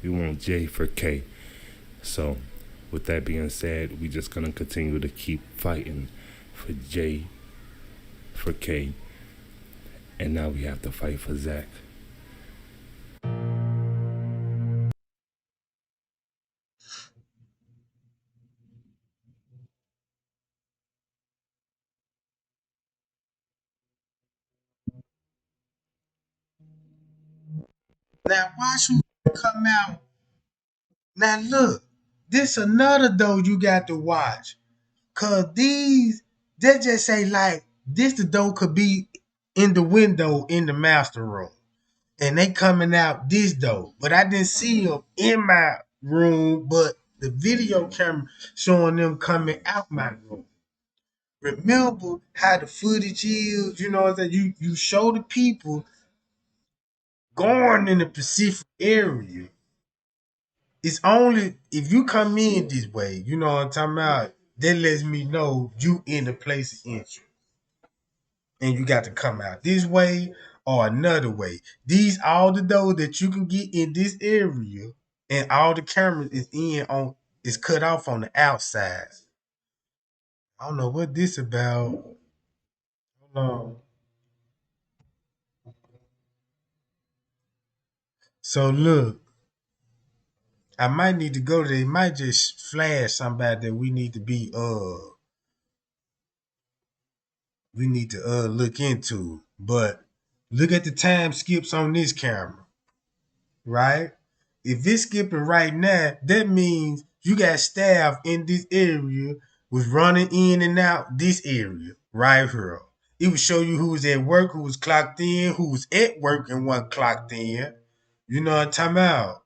We want J for K. So, with that being said, we just gonna continue to keep fighting for J for K, and now we have to fight for Zach. Now watch who come out. Now look, this another though you got to watch. Cause these, they just say like this the door could be in the window in the master room. And they coming out this door. But I didn't see them in my room, but the video camera showing them coming out my room. Remember how the footage is, you know what I'm saying? You show the people going in the Pacific area. It's only if you come in this way, you know what I'm talking about, that lets me know you in the place of entry. And you got to come out this way or another way. These all the doors that you can get in this area, and all the cameras is cut off on the outside. I don't know what this about. Hold on. So look, I might need to go there. It might just flash somebody that we need to look into. But look at the time skips on this camera, right? If it's skipping right now, that means you got staff in this area was running in and out this area right here. It would show you who was at work, who was clocked in, who was at work and wasn't clocked in. You know what I'm talking about?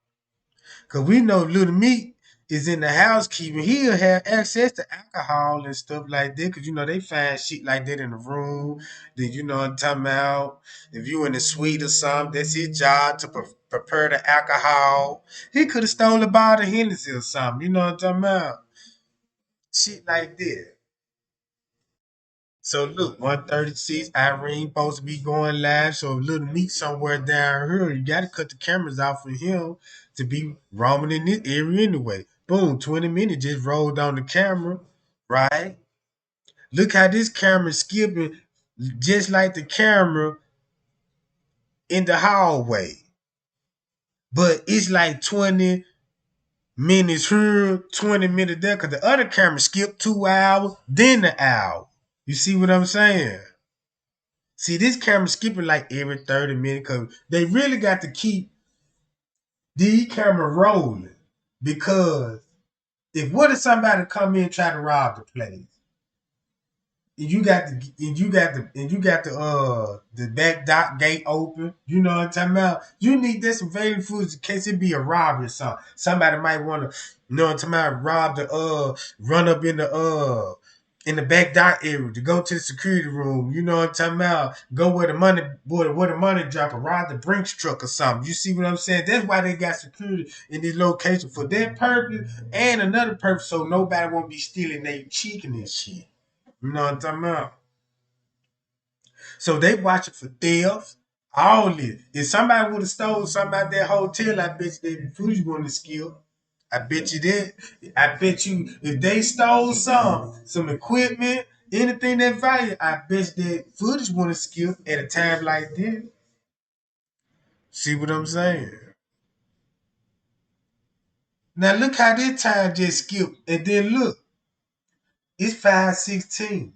Cause we know Little Meat is in the housekeeping. He'll have access to alcohol and stuff like that. Cause they find shit like that in the room. Then you know what I'm talking about. If you in the suite or something, that's his job to prepare the alcohol. He could have stole a bottle of Hennessy or something. You know what I'm talking about? Shit like that. So look, 136, Irene supposed to be going live. So Little Meat somewhere down here. You gotta cut the cameras off for him to be roaming in this area anyway. Boom, 20 minutes just rolled on the camera, right? Look how this camera skipping just like the camera in the hallway. But it's like 20 minutes here, 20 minutes there, because the other camera skipped 2 hours, then the hour. You see what I'm saying? See, this camera skipping like every 30 minutes because they really got to keep these camera rolling. Because what if somebody come in and try to rob the place? And you got the back dock gate open. You know what I'm talking about? You need this surveillance footage in case it be a robbery or something. Somebody might want to, you know what I'm talking about, rob the run up in the back dock area to go to the security room. You know what I'm talking about? Go where the money drop, or rob the Brinks truck or something. You see what I'm saying? That's why they got security in this location for that purpose and another purpose, so nobody won't be stealing their chicken and shit. You know what I'm talking about? So they watching for theft, all this. If somebody would have stole something out that hotel, I bet you they footage going to skill. I bet you that. I bet you if they stole some equipment, anything that value, I bet that footage wouldn't skip at a time like this. See what I'm saying? Now look how this time just skipped, and then look, it's 5:16.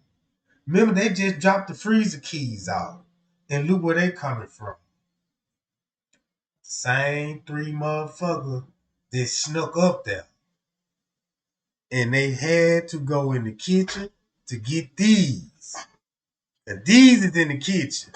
Remember they just dropped the freezer keys off, and look where they coming from. Same three motherfucker that snuck up there, and they had to go in the kitchen to get these. And these is in the kitchen.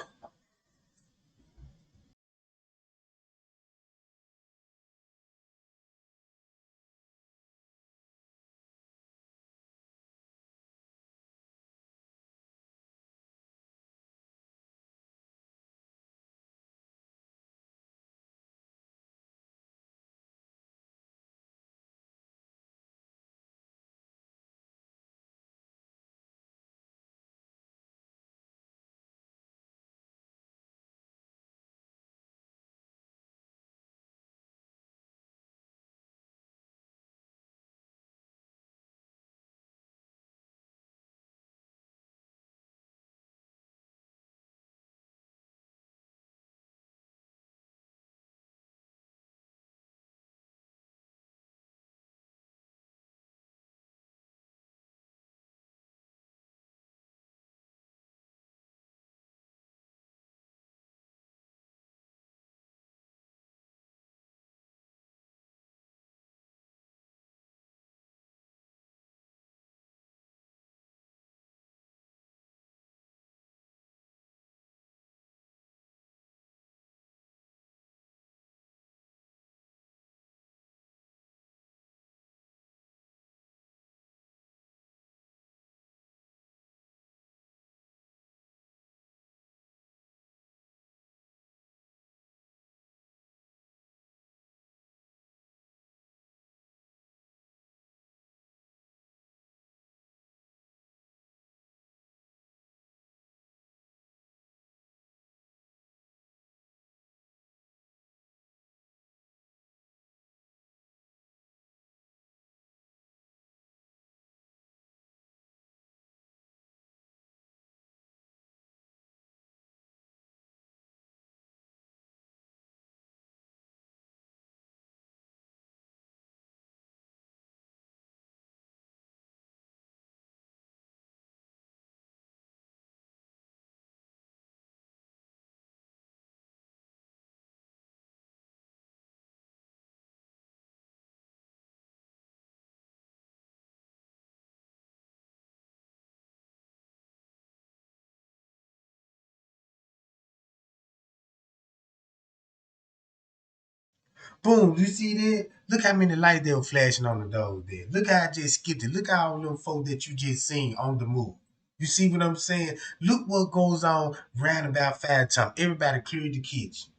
Boom, you see that? Look how many lights they were flashing on the door there. Look how I just skipped it. Look how all them folk that you just seen on the move. You see what I'm saying? Look what goes on round about 5 times. Everybody cleared the kitchen.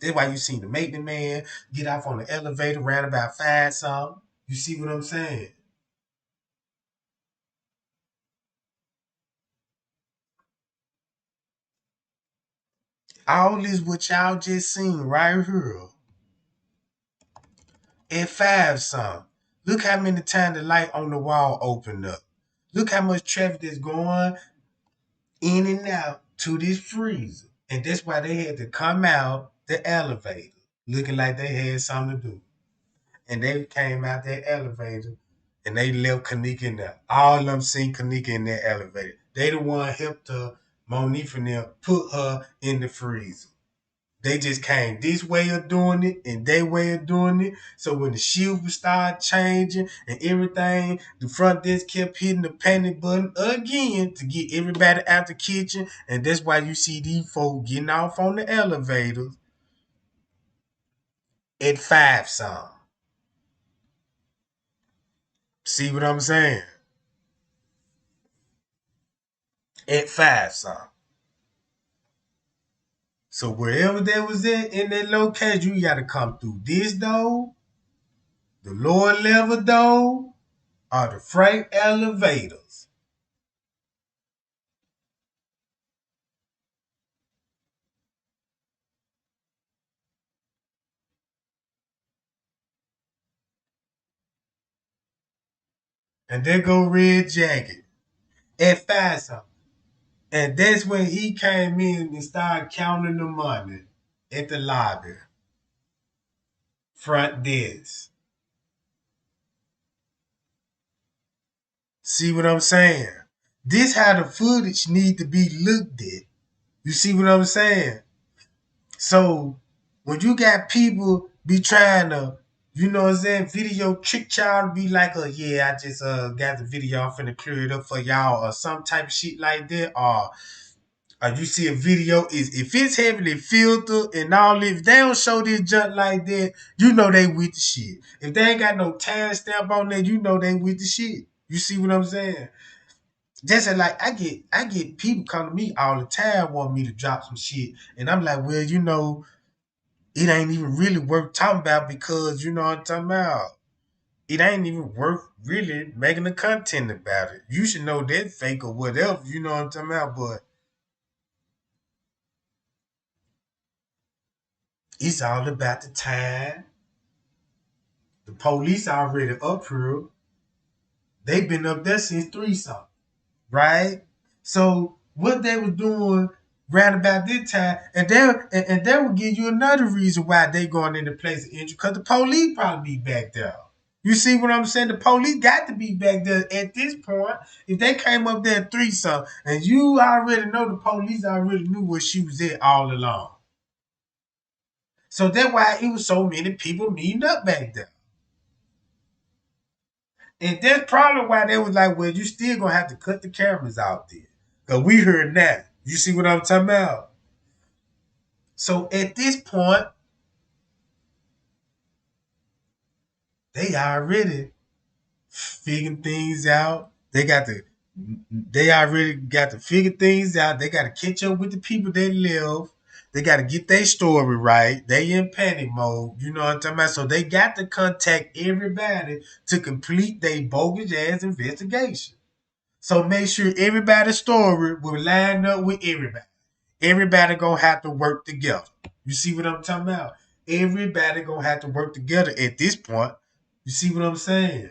That's why you seen the maintenance man get off on the elevator round about 5 something. You see what I'm saying? All this what y'all just seen right here at 5 something. Look how many times the light on the wall opened up. Look how much traffic is going in and out to this freezer. And that's why they had to come out the elevator looking like they had something to do. And they came out that elevator and they left Kenneka in there. All of them seen Kenneka in that elevator. They the one helped her, Monique and them, put her in the freezer. They just came this way of doing it and their way of doing it. So when the shield would start changing and everything, the front desk kept hitting the panic button again to get everybody out the kitchen. And that's why you see these folks getting off on the elevator at 5 something. See what I'm saying? At 5 something. So wherever they was at in that location, you gotta come through this door, the lower level door, or the freight elevators. And there go Red Jacket at 5 something. And that's when he came in and started counting the money at the lobby. Front desk. See what I'm saying? This how the footage need to be looked at. You see what I'm saying? So when you got people be trying to, you know what I'm saying, video trick y'all to be like, oh yeah, I just got the video, I'm finna clear it up for y'all, or some type of shit like that, or you see a video, is if it's heavily filtered and all, if they don't show this junk like that, you know they with the shit. If they ain't got no timestamp on there, you know they with the shit. You see what I'm saying? Just like I get people come to me all the time want me to drop some shit, and I'm like, well, you know, it ain't even really worth talking about because you know what I'm talking about. It ain't even worth really making the content about it. You should know that fake or whatever, you know what I'm talking about, but it's all about the time. The police already up here. They been up there since 3 something, right? So what they was doing right about this time, and that will give you another reason why they going into place of injury, because the police probably be back there. You see what I'm saying? The police got to be back there at this point. If they came up there at 3 something, and you already know the police already knew where she was at all along. So that's why it was so many people meeting up back there. And that's probably why they was like, well, you still gonna have to cut the cameras out there. Cause we heard that. You see what I'm talking about? So at this point, they already figuring things out. They already got to figure things out. They got to catch up with the people that live. They got to get their story right. They in panic mode. You know what I'm talking about? So they got to contact everybody to complete their bogus ass investigation. So make sure everybody's story will line up with everybody. Everybody gonna have to work together. You see what I'm talking about? Everybody gonna have to work together at this point. You see what I'm saying?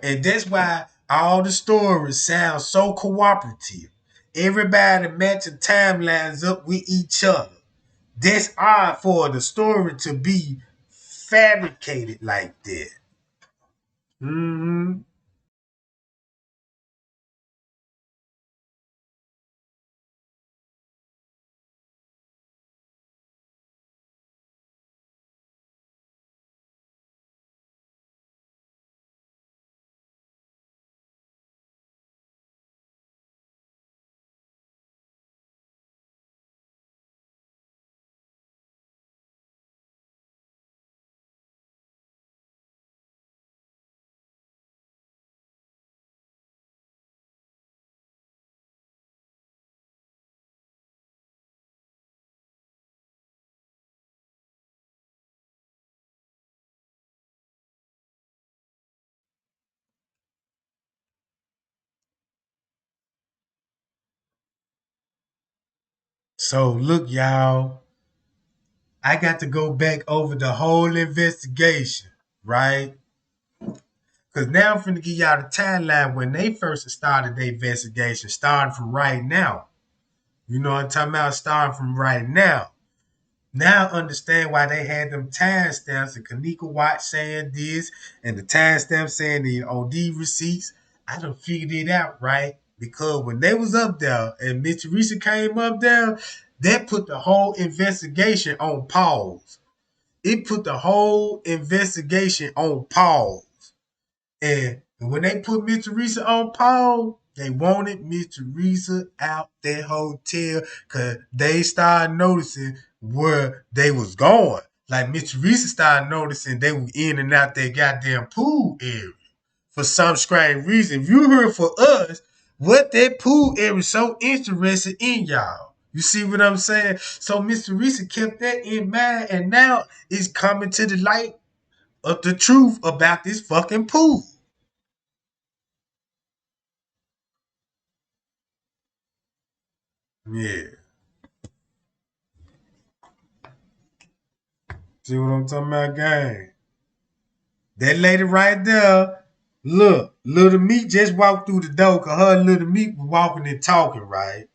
And that's why all the stories sound so cooperative. Everybody matching timelines up with each other. That's odd for the story to be fabricated like that. Mm-hmm. So look, y'all, I got to go back over the whole investigation, right? Because now I'm finna give y'all the timeline when they first started their investigation, starting from right now. You know what I'm talking about? Starting from right now. Now I understand why they had them timestamps and Kenneka Watch saying this and the timestamp saying the OD receipts. I done figured it out, right? Because when they was up there and Mitch Teresa came up there, that put the whole investigation on pause. It put the whole investigation on pause. And when they put Miss Teresa on pause, they wanted Miss Teresa out that hotel because they started noticing where they was going. Like Miss Teresa started noticing they were in and out their goddamn pool area for some strange reason. If you heard for us, what that pool area so interested in y'all. You see what I'm saying? So Miss Teresa kept that in mind, and now it's coming to the light of the truth about this fucking pool. Yeah. See what I'm talking about, gang? That lady right there, look, Little Meat just walked through the door because her and Little Meat was walking and talking, right?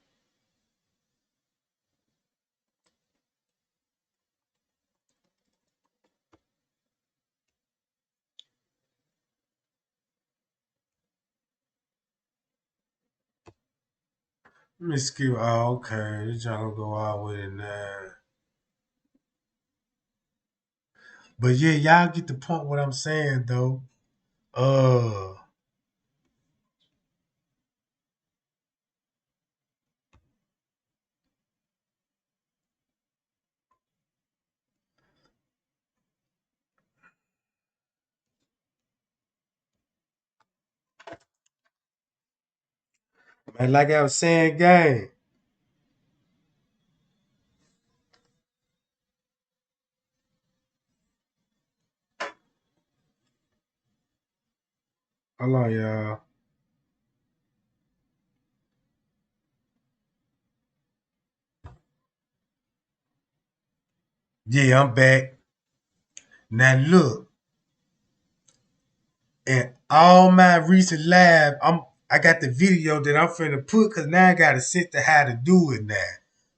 Let me skip. Oh, okay. This y'all gonna go out with it now. But yeah, y'all get the point what I'm saying though. Uh man, like I was saying, gang. Hold on, y'all. Yeah, I'm back. Now look, and all my recent live, I got the video that I'm finna put because now I got a sense to how to do it now.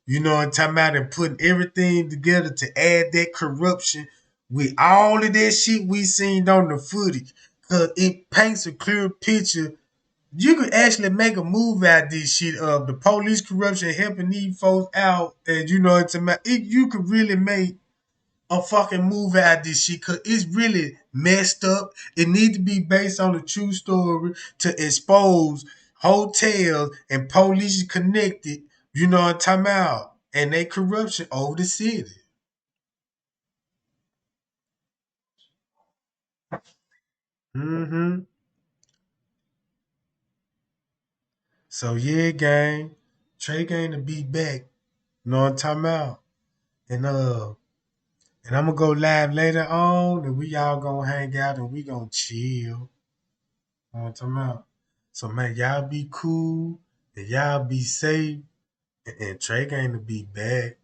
You know what I'm talking about? And putting everything together to add that corruption with all of that shit we seen on the footage. Cause it paints a clear picture. You could actually make a movie out of this shit of the police corruption helping these folks out. And you know what I'm talking about? You could really make a fucking movie out of this shit because it's really messed up. It needs to be based on a true story to expose hotels and police connected, you know what I'm talking about, and they corruption over the city. Mm-hmm. So yeah, gang. Tregang to be back. You know what I'm talking about? And and I'm gonna go live later on and we all gonna hang out and we gonna chill. You know what I'm talking about? So man, y'all be cool and y'all be safe. And Trey going to be back.